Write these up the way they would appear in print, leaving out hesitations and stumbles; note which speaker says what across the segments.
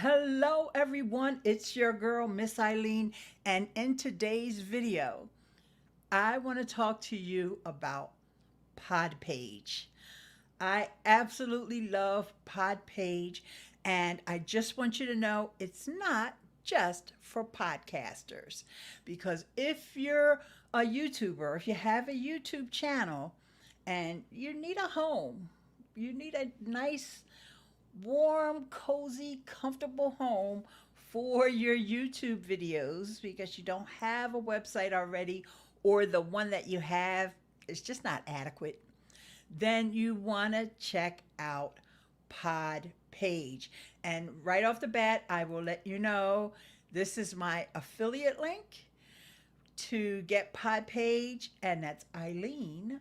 Speaker 1: Hello everyone, it's your girl Miss Eileen, and in today's video I want to talk to you about Podpage. I absolutely love Podpage, and I just want you to know it's not just for podcasters, because if you're a YouTuber, if you have a YouTube channel and you need a home, you need a nice warm, cozy, comfortable home for your YouTube videos because you don't have a website already, or the one that you have is just not adequate, then you want to check out Podpage. And right off the bat, I will let you know this is my affiliate link to get Podpage, and that's Eileen,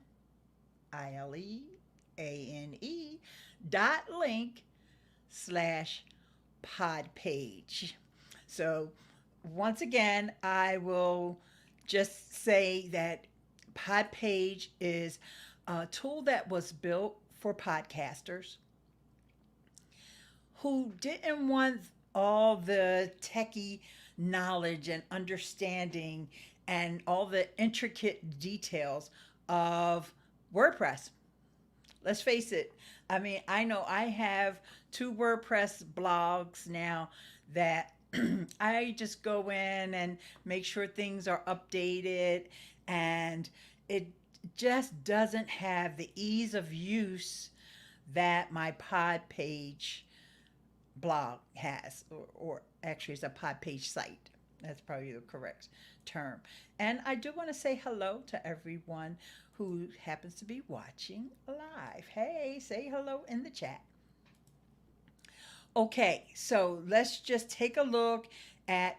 Speaker 1: ILEANE .link/Podpage. So once again, I will just say that Podpage is a tool that was built for podcasters who didn't want all the techie knowledge and understanding and all the intricate details of WordPress. Let's face it. I mean, I know I have two WordPress blogs now that I just go in and make sure things are updated, and it just doesn't have the ease of use that my pod page blog has, or actually it's a pod page site. That's probably the correct term. And I do want to say hello to everyone who happens to be watching live. Hey, say hello in the chat. Okay, so let's just take a look at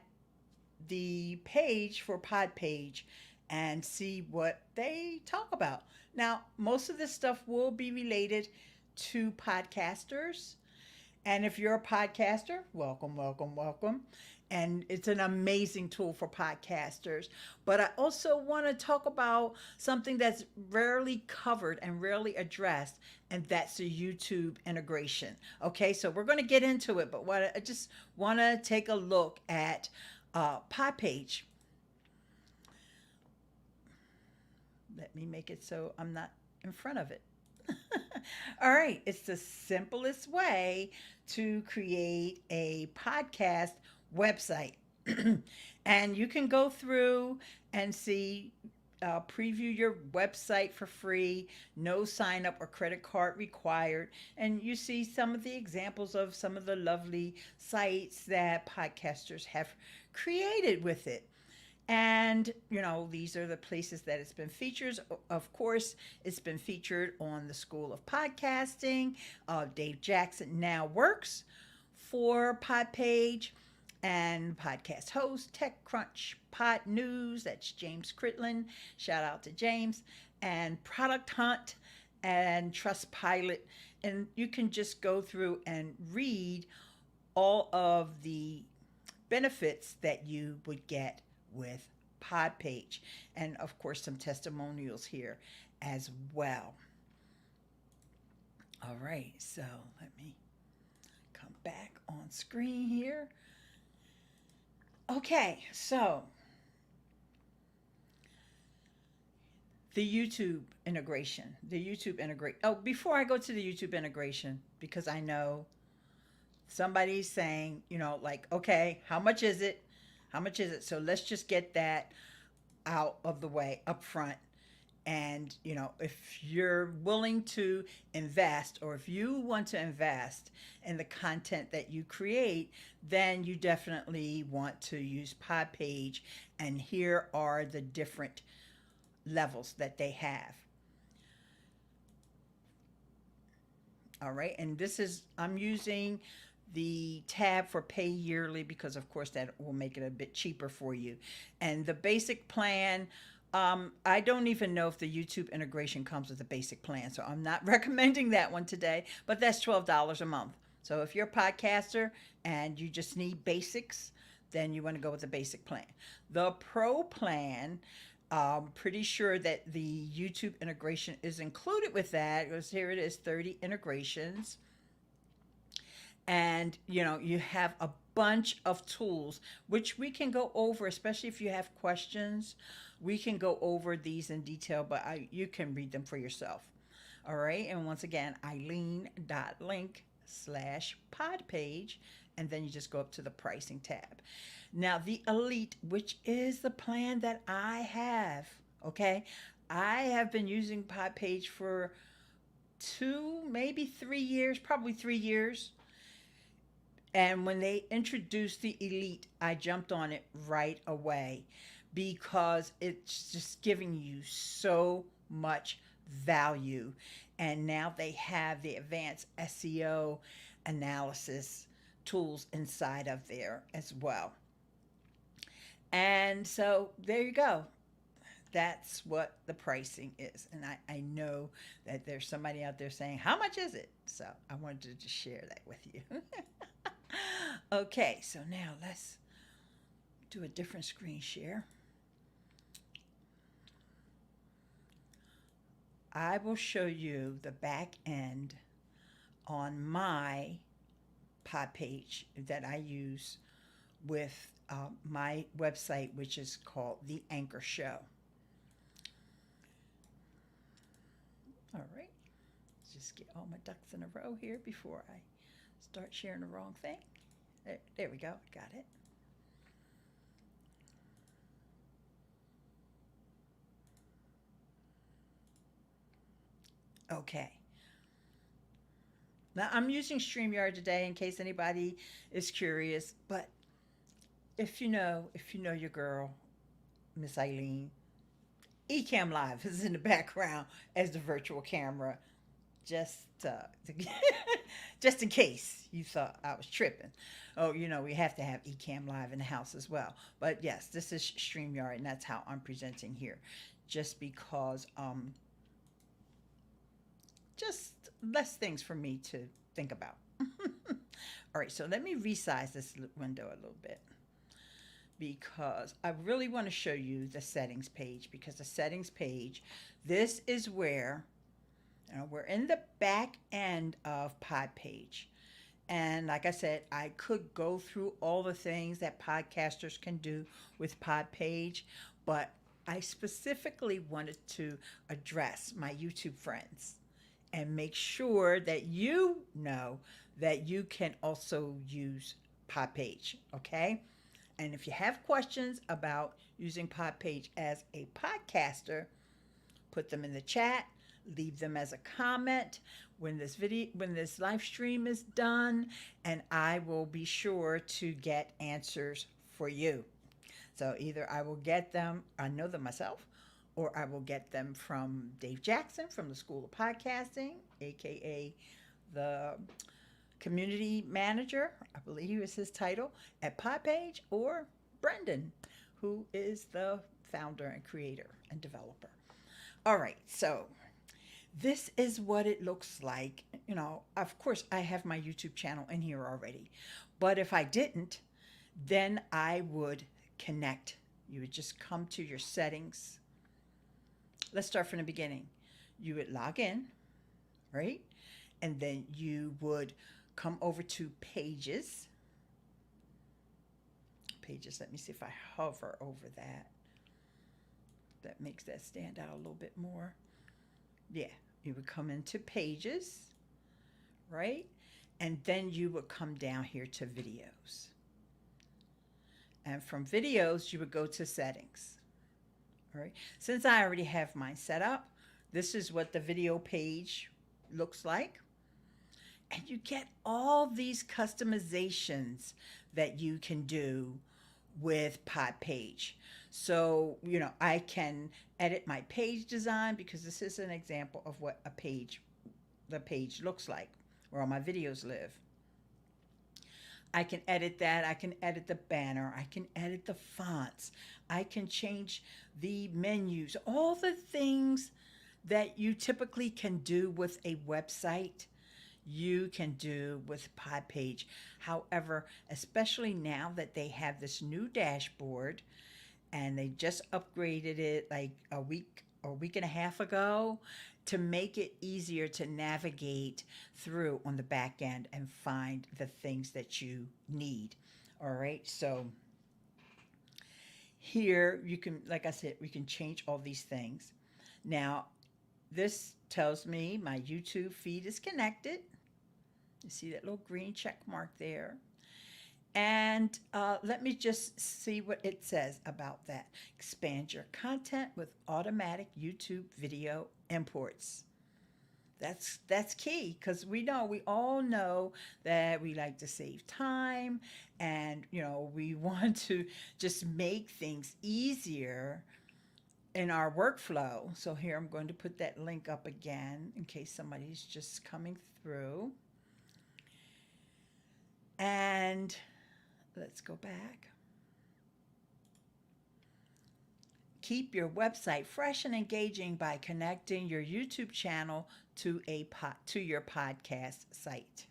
Speaker 1: the page for Podpage and see what they talk about. Now, most of this stuff will be related to podcasters. And if you're a podcaster, welcome, welcome, welcome. And it's an amazing tool for podcasters. But I also want to talk about something that's rarely covered and rarely addressed, and that's the YouTube integration. Okay, so we're going to get into it, but I just want to take a look at Podpage. Let me make it so I'm not in front of it. All right, it's the simplest way to create a podcast website. And you can go through and see, preview your website for free, no sign up or credit card required. And you see some of the examples of some of the lovely sites that podcasters have created with it. And, you know, these are the places that it's been featured. Of course, it's been featured on the School of Podcasting. Dave Jackson now works for Podpage, and podcast host, TechCrunch, Pod News, that's James Critland. Shout out to James. And Product Hunt and Trustpilot. And you can just go through and read all of the benefits that you would get with Podpage, and of course some testimonials here as well. All right, so let me come back on screen here. Okay, so the YouTube integration. Oh, before I go to the YouTube integration, because I know somebody's saying, you know, like, okay, how much is it? How much is it? So let's just get that out of the way up front. And, you know, if you're willing to invest, or if you want to invest in the content that you create, then you definitely want to use Podpage. And here are the different levels that they have. All right. And this is, I'm using the tab for pay yearly because of course that will make it a bit cheaper for you. And the basic plan, I don't even know if the YouTube integration comes with a basic plan, so I'm not recommending that one today, but that's $12 a month. So if you're a podcaster and you just need basics, then you want to go with the basic plan. The pro plan, pretty sure that the YouTube integration is included with that, because here it is, 30 integrations. And you have a bunch of tools which we can go over, especially if you have questions. We can go over these in detail, but you can read them for yourself. All right, and once again, eileen.link/podpage, and then you just go up to the pricing tab. Now the elite, which is the plan that I have, okay, I have been using Podpage for 2, maybe 3 years, probably 3 years. And when they introduced the elite, I jumped on it right away because it's just giving you so much value. And now they have the advanced SEO analysis tools inside of there as well. And so there you go. That's what the pricing is. And I know that there's somebody out there saying, how much is it? So I wanted to just share that with you. Okay, so now let's do a different screen share. I will show you the back end on my pod page that I use with my website, which is called The Anchor Show. All right, let's just get all my ducks in a row here before I start sharing the wrong thing. There we go, got it. Okay. Now I'm using StreamYard today in case anybody is curious, but if you know your girl, Miss Eileen, Ecamm Live is in the background as the virtual camera, just just in case you thought I was tripping. Oh, we have to have Ecamm Live in the house as well. But yes, this is StreamYard, and that's how I'm presenting here, just because just less things for me to think about. All right, so let me resize this window a little bit because I really want to show you the settings page, because the settings page, this is where we're in the back end of Podpage. And like I said, I could go through all the things that podcasters can do with Podpage, but I specifically wanted to address my YouTube friends and make sure that you know that you can also use Podpage, okay? And if you have questions about using Podpage as a podcaster, put them in the chat, leave them as a comment when this live stream is done, and I will be sure to get answers for you. So either I will get them, I know them myself, or I will get them from Dave Jackson from the School of Podcasting, aka the community manager, I believe is his title, at Podpage, or Brendan, who is the founder and creator and developer. All right, so this is what it looks like. Of course, I have my YouTube channel in here already, but if I didn't, then I would connect. You would just come to your settings. Let's start from the beginning. You would log in, right? And then you would come over to pages. Pages, let me see if I hover over that. That makes that stand out a little bit more. Yeah, you would come into pages, right? And then you would come down here to videos. And from videos, you would go to settings. All right. Since I already have mine set up, this is what the video page looks like. And you get all these customizations that you can do with Podpage. So, I can edit my page design, because this is an example of what the page looks like, where all my videos live. I can edit that. I can edit the banner. I can edit the fonts. I can change the menus, all the things that you typically can do with a website, you can do with Podpage. However, especially now that they have this new dashboard, and they just upgraded it like a week and a half ago, to make it easier to navigate through on the back end and find the things that you need. All right. So here you can, like I said, we can change all these things. Now, this tells me my YouTube feed is connected. You see that little green check mark there. And let me just see what it says about that. Expand your content with automatic YouTube video imports. That's key, because we all know that we like to save time, and we want to just make things easier in our workflow. So here I'm going to put that link up again in case somebody's just coming through. And let's go back. Keep your website fresh and engaging by connecting your YouTube channel to your podcast site.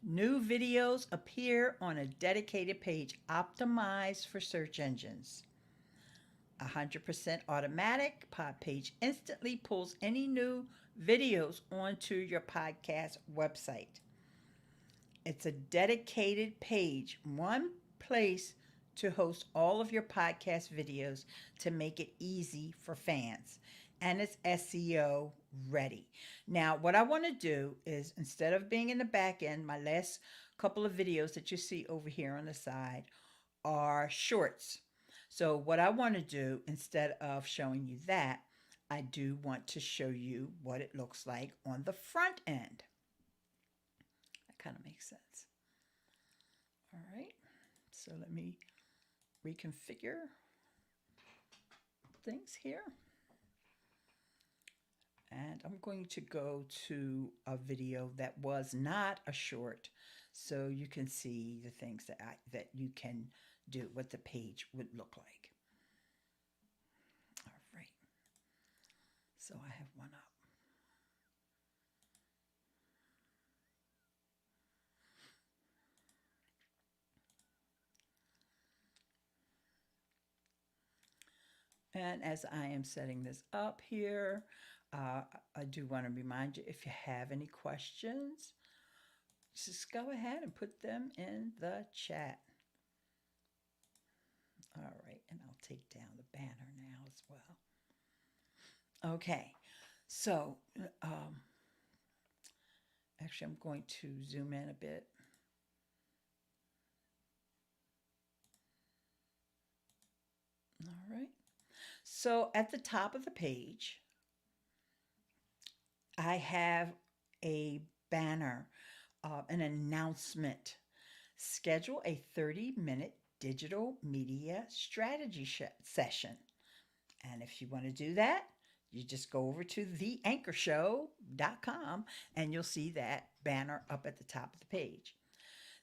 Speaker 1: New videos appear on a dedicated page optimized for search engines. 100% automatic. Podpage instantly pulls any new videos onto your podcast website. It's a dedicated page, one place to host all of your podcast videos to make it easy for fans. And it's SEO ready. Now, what I want to do is, instead of being in the back end, my last couple of videos that you see over here on the side are shorts. So what I want to do, instead of showing you that, I do want to show you what it looks like on the front end. That kind of makes sense. All right. So let me reconfigure things here. And I'm going to go to a video that was not a short, so you can see the things that you can do, what the page would look like. All right. So I have one up. And as I am setting this up here, I do want to remind you, if you have any questions, just go ahead and put them in the chat. All right, and I'll take down the banner now as well. Okay, so actually I'm going to zoom in a bit. All right, so at the top of the page, I have a banner, an announcement. Schedule a 30-minute digital media strategy session. And if you want to do that, you just go over to theanchorshow.com and you'll see that banner up at the top of the page.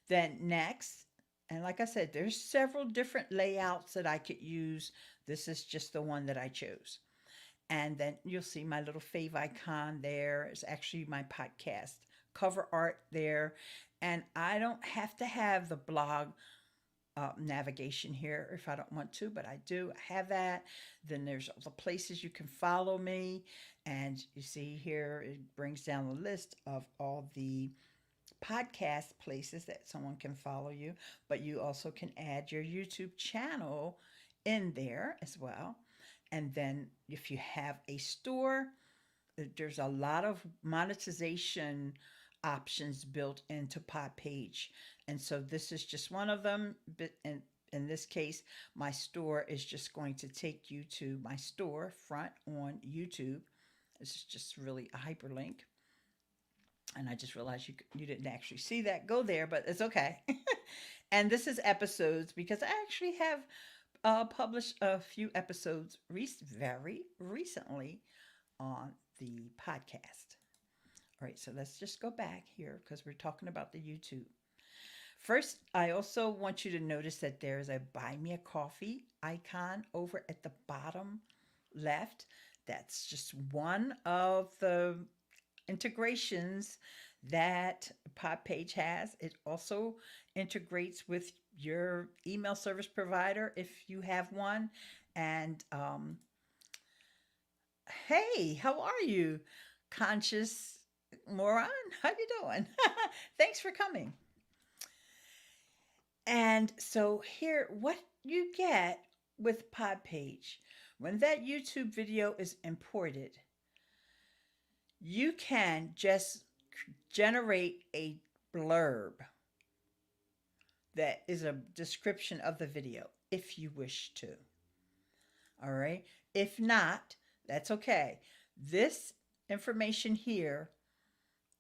Speaker 1: Then next, and like I said, there's several different layouts that I could use. This is just the one that I chose. And then you'll see my little fave icon there. It's actually my podcast cover art there. And I don't have to have the blog navigation here if I don't want to, but I do have that. Then there's all the places you can follow me. And you see here, it brings down the list of all the podcast places that someone can follow you. But you also can add your YouTube channel in there as well. And then if you have a store, there's a lot of monetization options built into Podpage. And so this is just one of them. But in this case, my store is just going to take you to my store front on YouTube. This is just really a hyperlink. And I just realized you didn't actually see that go there, but it's okay. And this is episodes, because I actually have published a few episodes very recently on the podcast. All right, so let's just go back here because we're talking about the YouTube. First, I also want you to notice that there's a Buy Me a Coffee icon over at the bottom left. That's just one of the integrations that Podpage has. It also integrates with your email service provider if you have one. And Hey, how are you? Conscious moron? How you doing? Thanks for coming. And so here, what you get with Podpage, when that YouTube video is imported, you can just generate a blurb that is a description of the video if you wish to. All right. If not, that's okay. This information here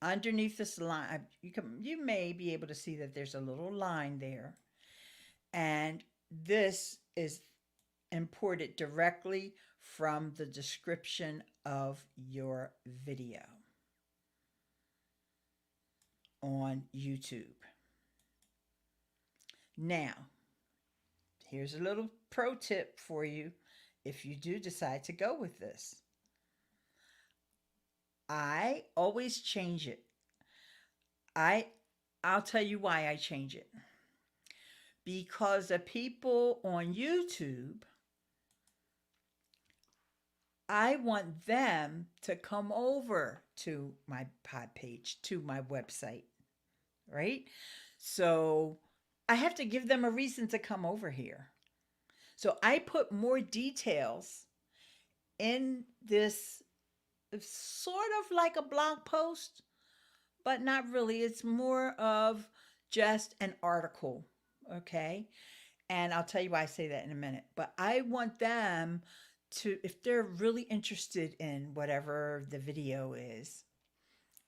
Speaker 1: underneath this line, you may be able to see that there's a little line there, and this is imported directly from the description of your video on YouTube. Now, here's a little pro tip for you if you do decide to go with this. I always change it. I I'll tell you why I change it. Because the people on YouTube, I want them to come over to my pod page, to my website, right? So I have to give them a reason to come over here. So I put more details in this, sort of like a blog post, but not really. It's more of just an article, okay? And I'll tell you why I say that in a minute. But I want them to, if they're really interested in whatever the video is,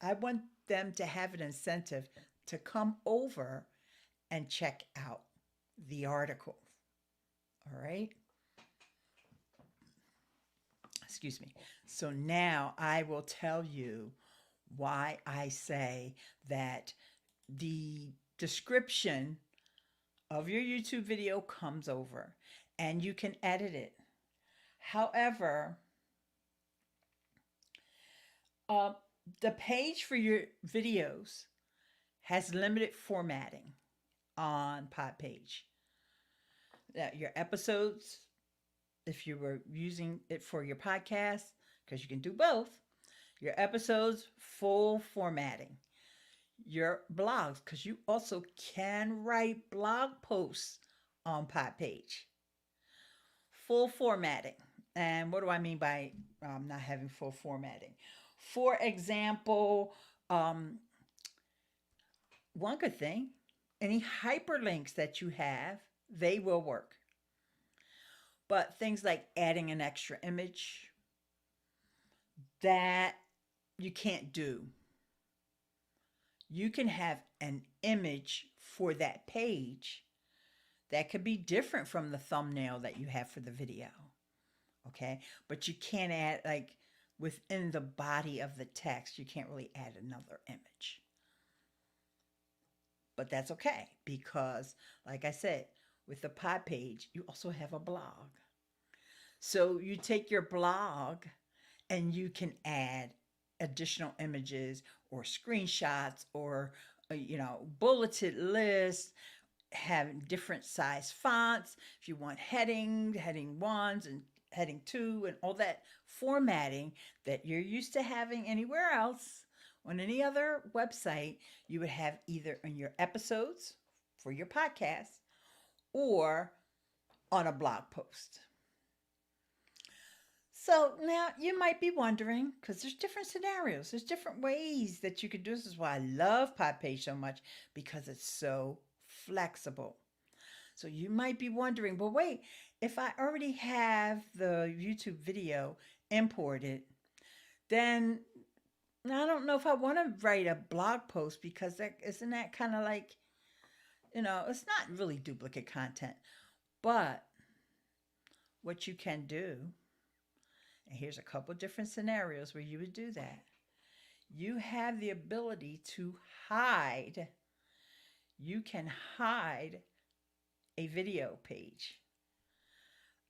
Speaker 1: I want them to have an incentive to come over and check out the article. All right? Excuse me. So now I will tell you why I say that the description of your YouTube video comes over and you can edit it. However, uh, the page for your videos has limited formatting on Podpage. Your episodes, if you were using it for your podcast, because you can do both, your episodes, full formatting. Your blogs, because you also can write blog posts on Podpage. Full formatting. And what do I mean by not having full formatting? For example, one good thing, any hyperlinks that you have, they will work. But things like adding an extra image, that you can't do. You can have an image for that page that could be different from the thumbnail that you have for the video. Okay? But you can't add, like, within the body of the text, you can't really add another image. But that's okay because, like I said, with the pod page, you also have a blog. So you take your blog and you can add additional images or screenshots or bulleted lists, have different size fonts if you want heading ones and heading two, and all that formatting that you're used to having anywhere else on any other website. You would have either in your episodes for your podcast or on a blog post. So now you might be wondering, because there's different scenarios, there's different ways that you could do this. This is why I love Podpage so much, because it's so flexible. So you might be wondering, well, wait, if I already have the YouTube video imported, then I don't know if I want to write a blog post, because isn't that kind of like, it's not really duplicate content. But what you can do, and here's a couple different scenarios where you would do that. You have the ability to hide. You can hide a video page.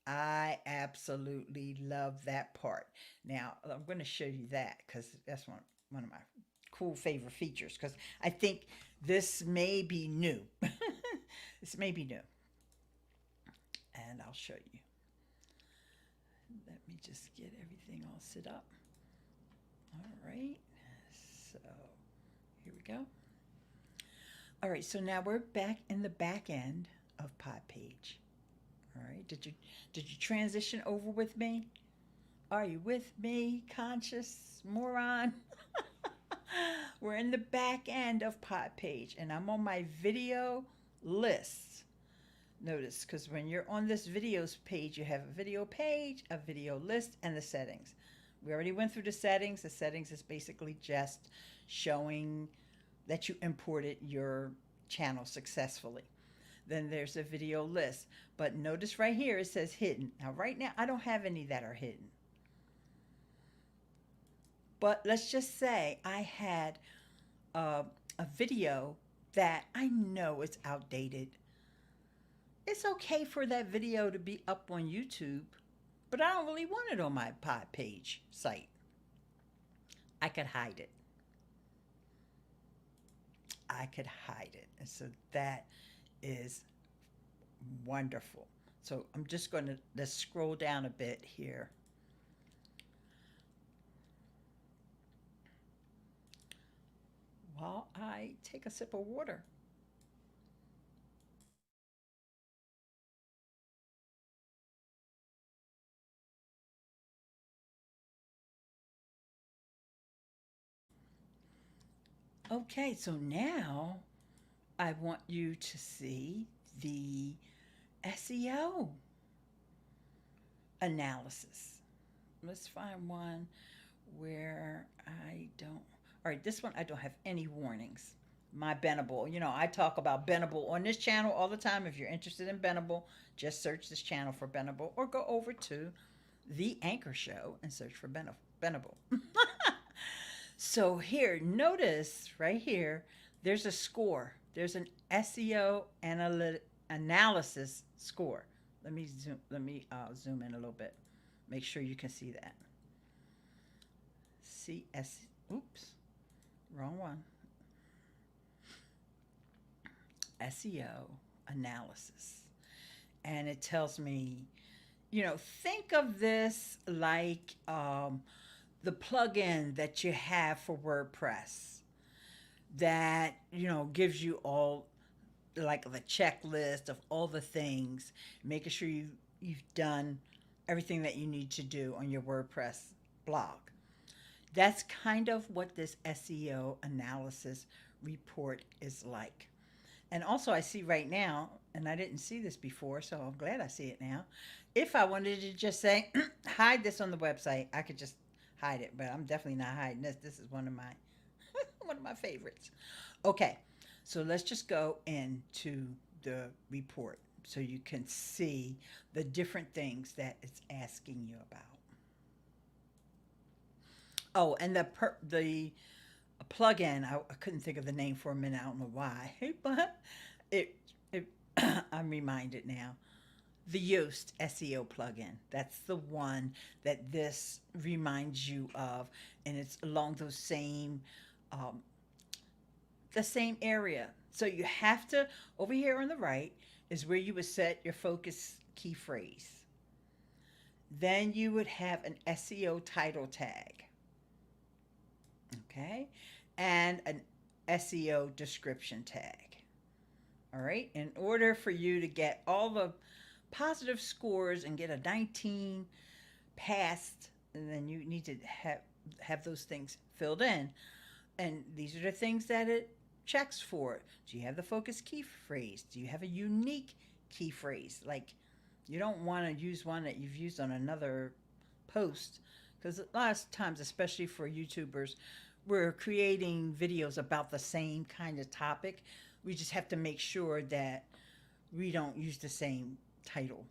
Speaker 1: I absolutely love that part. Now, I'm going to show you that because that's one of my cool favorite features, because I think this may be new. This may be new. And I'll show you. Let me just get everything all set up. All right. So here we go. All right. So now we're back in the back end of Podpage. All right. Did you transition over with me? Are you with me, conscious moron? We're in the back end of Podpage, and I'm on my video lists. Notice, because when you're on this videos page, you have a video page, a video list, and the settings. We already went through the settings. The settings is basically just showing that you imported your channel successfully. Then there's a video list. But notice right here it says hidden. Now right now I don't have any that are hidden. But let's just say I had a video that I know is outdated. It's okay for that video to be up on YouTube, but I don't really want it on my Podpage site. I could hide it. I could hide it. And so that is wonderful. So I'm just going to let's scroll down a bit here. While I take a sip of water. Okay, so now I want you to see the SEO analysis. Let's find one where I don't. All right, this one I don't have any warnings. My Bendable. I talk about Bendable on this channel all the time. If you're interested in Bendable, just search this channel for Bendable or go over to The Anchor Show and search for Bendable. So here, notice right here, there's a score. There's an SEO analysis score. Let me zoom in a little bit. Make sure you can see that. Oops, wrong one. SEO analysis. And it tells me, think of this like the plugin that you have for WordPress that, gives you all like the checklist of all the things, making sure you've done everything that you need to do on your WordPress blog. That's kind of what this SEO analysis report is like. And also I see right now, and I didn't see this before, so I'm glad I see it now. If I wanted to just say, hide this on the website, I could just hide it, but I'm definitely not hiding this. This is one of my one of my favorites. Okay, so let's just go into the report so you can see the different things that it's asking you about. Oh, and the plugin, I couldn't think of the name for a minute. I don't know why, but it I'm reminded now. The Yoast SEO plugin. That's the one that this reminds you of, and it's along those same, the same area. So you have to, over here on the right is where you would set your focus key phrase. Then you would have an SEO title tag. Okay, and an SEO description tag. All right, in order for you to get all the positive scores and get a 19 passed, and then you need to have those things filled in. And these are the things that it checks for. Do you have the focus key phrase? Do you have a unique key phrase? Like, you don't want to use one that you've used on another post, because a lot of times, especially for YouTubers, we're creating videos about the same kind of topic. We just have to make sure that we don't use the same title.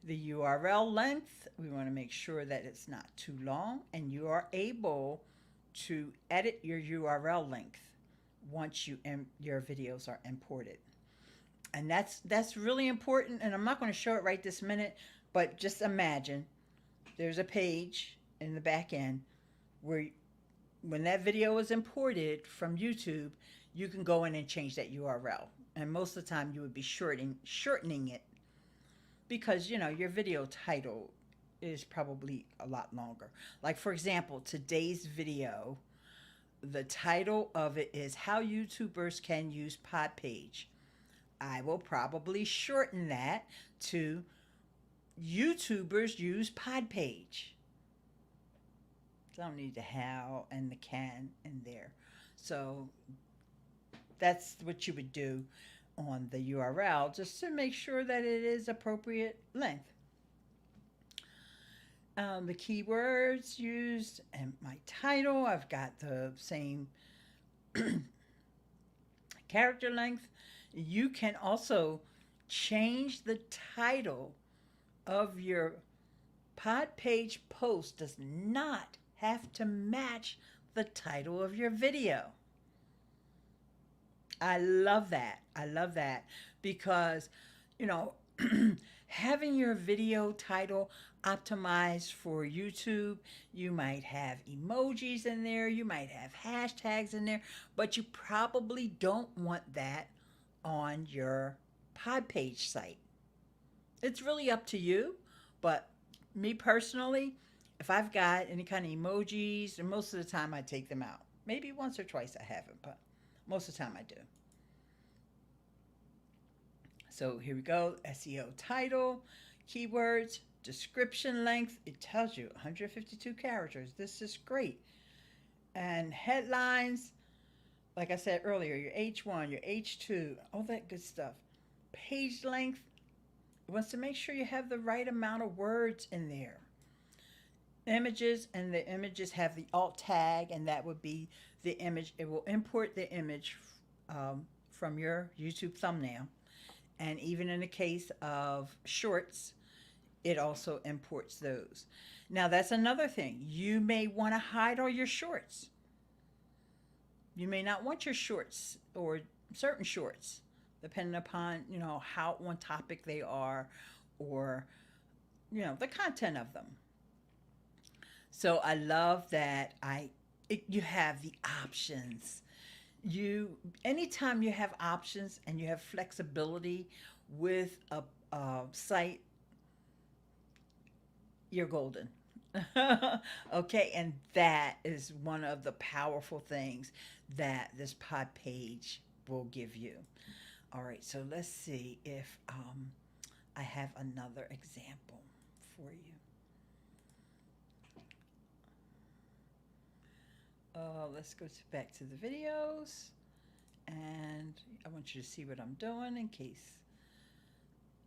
Speaker 1: The URL length, we want to make sure that it's not too long, and you are able to edit your URL length once your videos are imported. And that's really important, and I'm not going to show it right this minute, but just imagine there's a page in the back end where when that video is imported from YouTube, you can go in and change that URL. And most of the time you would be shortening it because, your video title is probably a lot longer. Like, for example, today's video, the title of it is How YouTubers Can Use Podpage. I will probably shorten that to YouTubers Use Podpage. So I don't need the how and the can in there. So that's what you would do on the URL just to make sure that it is appropriate length. The keywords used and my title, I've got the same character length. You can also change the title of your pod page post. Does not have to match the title of your video. I love that. I love that because, you know, having your video title optimized for YouTube, you might have emojis in there, you might have hashtags in there, but you probably don't want that on your pod page site. It's really up to you, but me personally, if I've got any kind of emojis, and most of the time I take them out. Maybe once or twice I haven't, but most of the time I do. So here we go, SEO title, keywords, description length. It tells you 152 characters. This is great. And headlines, like I said earlier, your H1, your H2, all that good stuff. Page length, it wants to make sure you have the right amount of words in there. Images, and the images have the alt tag, and that would be the image. It will import the image from your YouTube thumbnail. And even in the case of shorts, it also imports those. Now, that's another thing. You may want to hide all your shorts. You may not want your shorts or certain shorts, depending upon, how on topic they are or, the content of them. So I love that you have the options. Anytime you have options and you have flexibility with a site, you're golden. Okay, and that is one of the powerful things that this pod page will give you. All right, so let's see if I have another example for you. Let's go back to the videos, and I want you to see what I'm doing in case.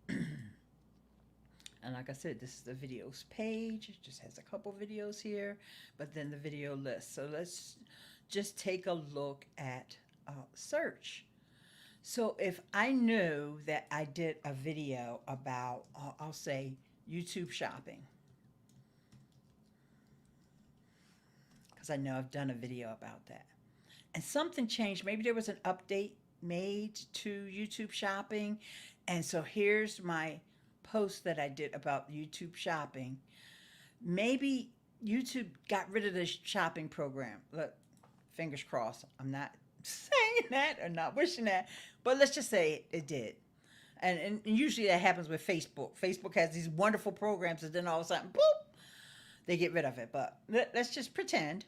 Speaker 1: And like I said, this is the videos page. It just has a couple videos here, but then the video list. So let's just take a look at search. So if I knew that I did a video about, I'll say, YouTube shopping, because I know I've done a video about that, and something changed. Maybe there was an update made to YouTube shopping, and so here's my post that I did about YouTube shopping. Maybe YouTube got rid of the shopping program. Look, fingers crossed. I'm not saying that or not wishing that, but let's just say it did. And usually that happens with Facebook. Facebook has these wonderful programs, and then all of a sudden, boop, they get rid of it. But let's just pretend.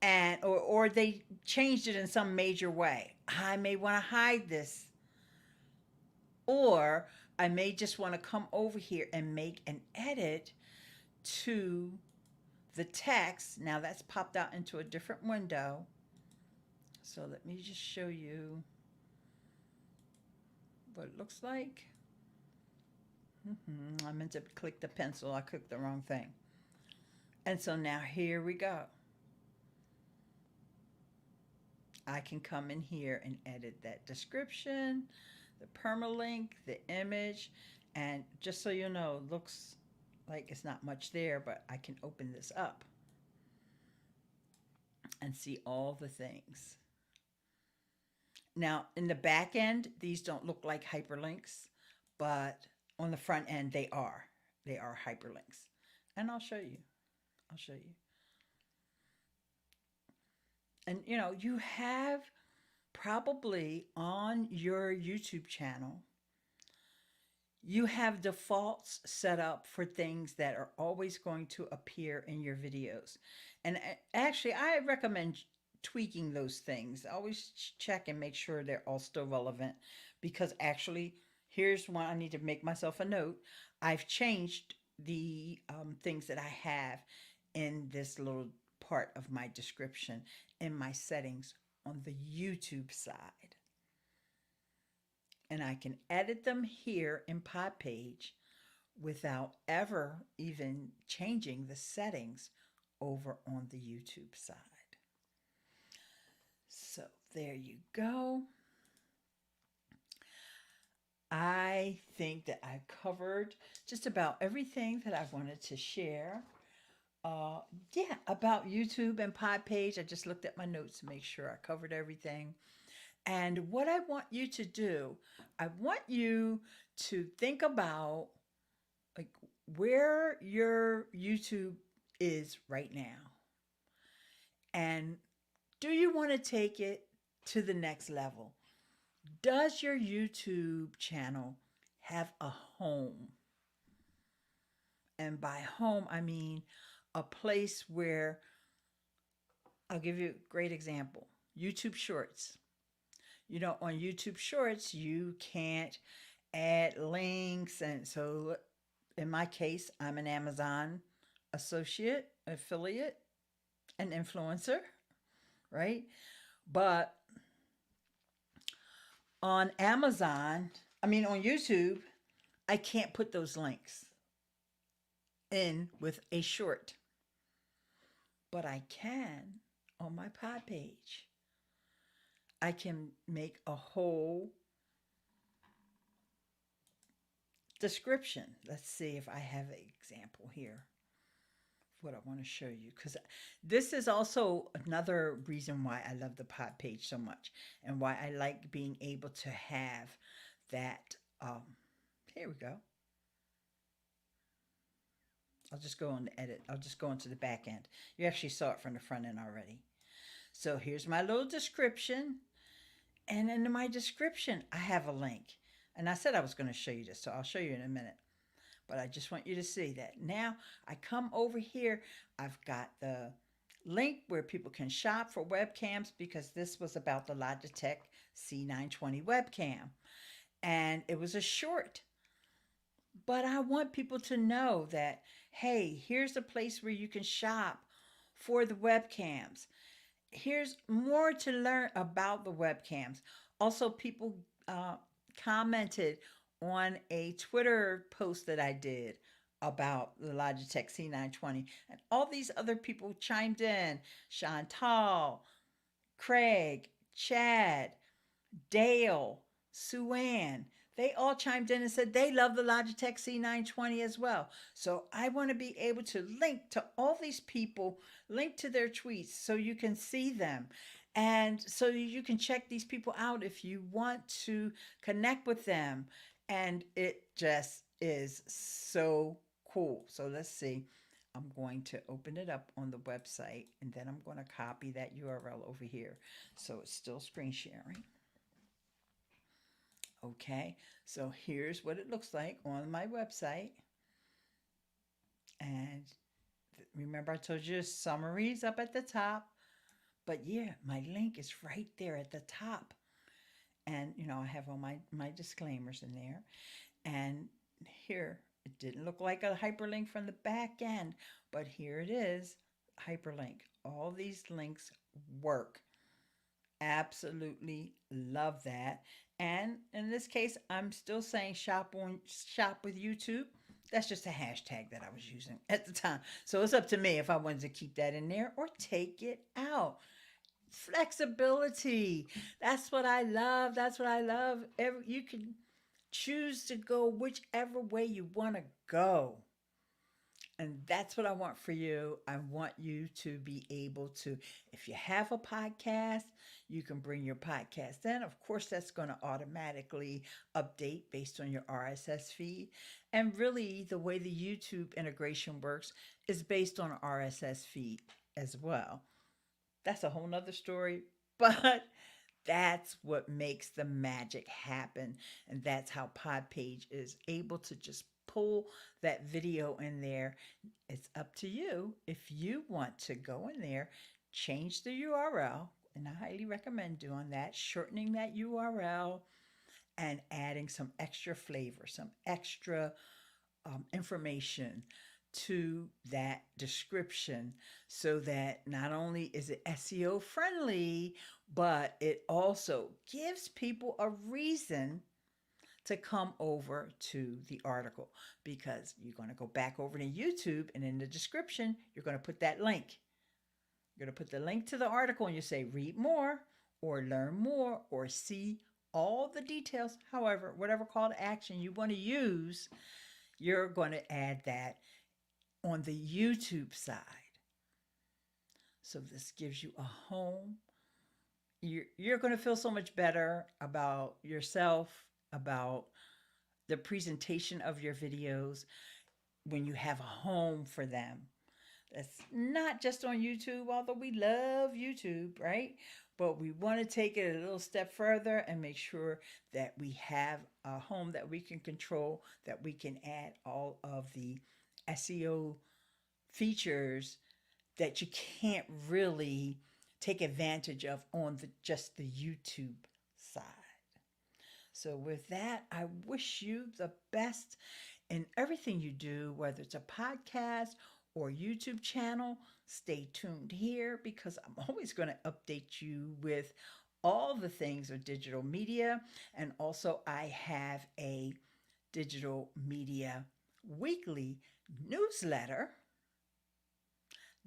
Speaker 1: And or they changed it in some major way. I may want to hide this, or I may just want to come over here and make an edit to the text. Now that's popped out into a different window. So let me just show you what it looks like. I meant to click the pencil. I clicked the wrong thing. And so now here we go. I can come in here and edit that description, the permalink, the image, and just so you know, it looks like it's not much there, but I can open this up and see all the things. Now, in the back end, these don't look like hyperlinks, but on the front end, they are. They are hyperlinks. And I'll show you. I'll show you. And, you have probably on your YouTube channel, You have defaults set up for things that are always going to appear in your videos. And actually, I recommend tweaking those things. Always check and make sure they're all still relevant, because actually, here's one I need to make myself a note. I've changed the things that I have in this little part of my description in my settings on the YouTube side. And I can edit them here in Podpage without ever even changing the settings over on the YouTube side. So there you go. I think that I covered just about everything that I wanted to share. Yeah, about YouTube and Podpage. I just looked at my notes to make sure I covered everything. And what I want you to do, I want you to think about like where your YouTube is right now. And do you want to take it to the next level? Does your YouTube channel have a home? And by home, I mean a place where, I'll give you a great example, YouTube Shorts. On YouTube Shorts, you can't add links. And so in my case, I'm an Amazon associate, affiliate, an influencer, right? But on on YouTube, I can't put those links in with a short, but I can on my pod page. I can make a whole description. Let's see if I have an example here of what I want to show you, because this is also another reason why I love the pod page so much and why I like being able to have that. Here we go. I'll just go on the edit. I'll just go into the back end. You actually saw it from the front end already. So here's my little description. And in my description, I have a link. And I said I was going to show you this, so I'll show you in a minute. But I just want you to see that. Now I come over here. I've got the link where people can shop for webcams, because this was about the Logitech C920 webcam. And it was a short. But I want people to know that, hey, here's a place where you can shop for the webcams. Here's more to learn about the webcams. Also, people commented on a Twitter post that I did about the Logitech C920. And all these other people chimed in. Chantal, Craig, Chad, Dale, Sue Ann. They all chimed in and said they love the Logitech C920 as well. So I want to be able to link to all these people, link to their tweets so you can see them. And so you can check these people out if you want to connect with them. And it just is so cool. So let's see. I'm going to open it up on the website, and then I'm going to copy that URL over here. So it's still screen sharing. Okay, so here's what it looks like on my website. And remember I told you summaries up at the top. But yeah, my link is right there at the top. And, I have all my disclaimers in there. And here, it didn't look like a hyperlink from the back end, but here it is, hyperlink. All these links work. Absolutely love that. And in this case, I'm still saying shop with YouTube. That's just a hashtag that I was using at the time. So it's up to me if I wanted to keep that in there or take it out. Flexibility. That's what I love. That's what I love. You can choose to go whichever way you want to go. And that's what I want for you. I want you to be able to, if you have a podcast, you can bring your podcast in. Of course, that's going to automatically update based on your RSS feed. And really, the way the YouTube integration works is based on RSS feed as well. That's a whole nother story. But That's what makes the magic happen. And that's how Podpage is able to just pull that video in there. It's up to you if you want to go in there, change the URL, and I highly recommend doing that, shortening that URL and adding some extra flavor, some extra information to that description so that not only is it SEO friendly, but it also gives people a reason to come over to the article, because you're going to go back over to YouTube and in the description, you're going to put that link. You're going to put the link to the article and you say read more or learn more or see all the details. However, whatever call to action you want to use, you're going to add that on the YouTube side. So this gives you a home. You're going to feel so much better about yourself, about the presentation of your videos when you have a home for them. That's not just on YouTube, although we love YouTube, right? But we want to take it a little step further and make sure that we have a home that we can control, that we can add all of the SEO features that you can't really take advantage of on just the YouTube side. So with that, I wish you the best in everything you do, whether it's a podcast or YouTube channel. Stay tuned here because I'm always going to update you with all the things of digital media. And also I have a digital media weekly newsletter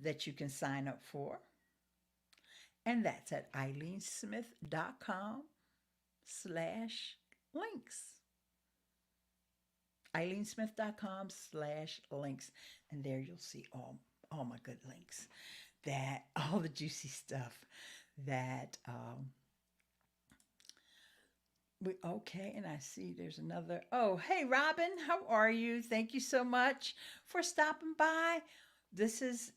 Speaker 1: that you can sign up for. And that's at eileensmith.com/links. eileensmith.com/links. And there you'll see all my good links, that all the juicy stuff that okay. And I see there's another. Oh, hey Robin, how are you? Thank you so much for stopping by. This is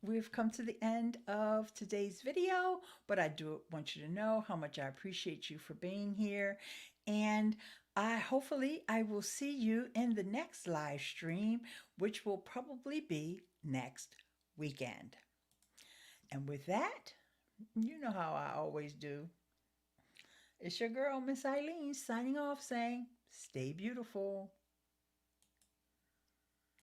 Speaker 1: we've come to the end of today's video, but I do want you to know how much I appreciate you for being here. And hopefully I will see you in the next live stream, which will probably be next weekend. And with that, you know how I always do. It's your girl, Miss Eileen, signing off saying, stay beautiful.